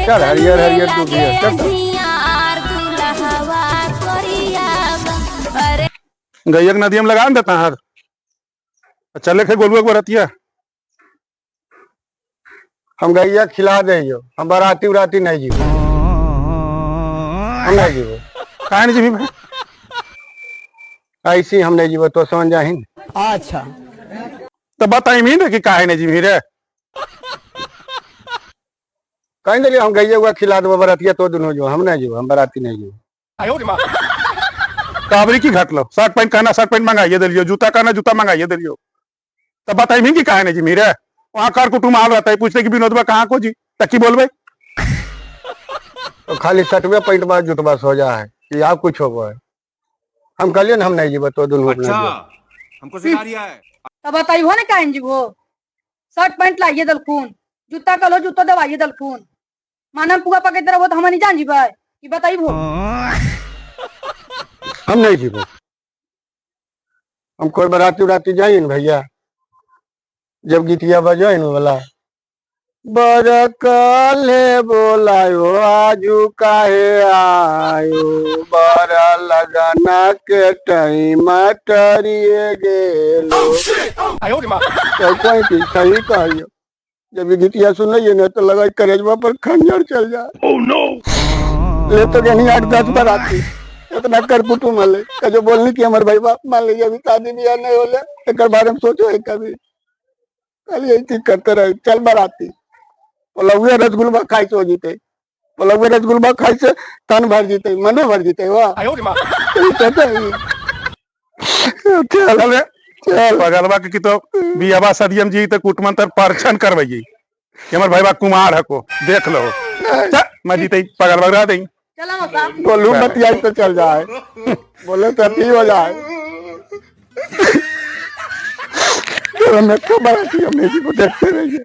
चल हरियर हरियर दूध है चल। गैयक नदी में लगा देता हर चले खे गोलुआ को रतिया हम गैया खिला दे हम बराती उराती नहीं जीवो हम नहीं जीवो कहा नहीं जी भाई ऐसी हम नहीं जीवो तो समझ जाही। अच्छा तो बताई मीन कि काहे नहीं जी रे कहीं नहीं हम गैया हुआ खिला दो बरातिया तो दोनों जो हम नहीं जीवो हम बराती नहीं जीवो। काबरी की घट लो शर्ट पैंट कहना शर्ट पैंट मंगाइए दिलियो जूता कहना जूता मंगाइए दिलियो तब बताई मीन कि काहे नहीं जी रे वहां कर कुटुम आल रहता है पूछते कि विनोद बा कहाँ को जी तकी बोलबे तो खाली शर्टवे पैंट बा जुटबा सोजा है कि आप कुछ हो है हम कहलिए ना हम नहीं जीवो तो दोनों अच्छा हमको सिखा रिया है। तब बताइए हो ना काहे जीवो शर्ट पैंट लाइए दलखून जूता कलो जूता दवाइए दलखून मानम पुआ पके तरह वो तो हम नहीं जान जीवा कि बताइए वो हम नहीं जीवो हम कोई बराती उराती जाइए ना भैया जब गीतिया बजाए न वाला बरकाले बोलायो आजू काहे आयो बरा लगाना के टाइम टरिए गेलो तो कोई की सही कहियो जब ये गीतिया सुनिए ना तो लगा करेजवा पर खंजर चल जाए। ओह नो ले तो गनी 8-10 बराती इतना कर कुटुम वाले का जो बोलनी कि हमारे भाई बाप मान लीजिए अभी शादी ब्याह नहीं होले एक बारे में सोचो एक कभी कल यही करते रहे चल बराती पोलौए रसगुल्ला खाई से हो जीते पोलौए रसगुल्ला खाई से तन भर जीते मनो भर जीते वाह पगलवा की तो बियाबा सदियम जी तो कुटमंतर परीक्षण करवाइए हमारे भाई बा कुमार है को देख लो मैं जीते पगलवा रहा दे चला मसा बोलू बतिया तो चल जाए बोले तो ठीक हो जाए तो मैं तो बराती हमने जी को देखते रहिए।